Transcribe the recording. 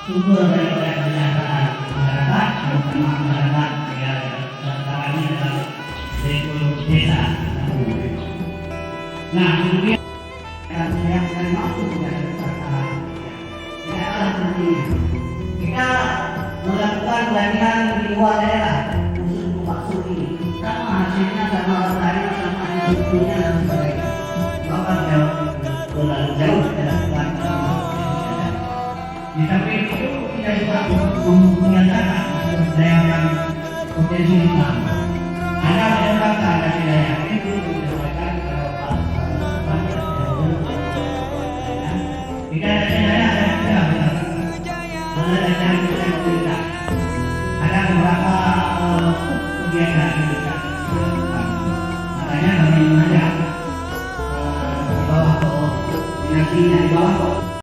sumber daripada kesejahteraan masyarakat, terutama masyarakat ya sekarang ini adalah desa. Nah, kemudian yang masuk dari kesejahteraan ini adalah pentingnya kita melakukan pelatihan di luar daerah khusus maksud ini sama hasilnya sama rasanya sama instruksinya dan sebagainya maka terlalu jauh dilakukan. Di samping itu kita juga menyatakan daerah yang potensi Islam ada mendapatkan dari daerah itu disampaikan kepada Pak jika ada daerah ada beberapa kegiatan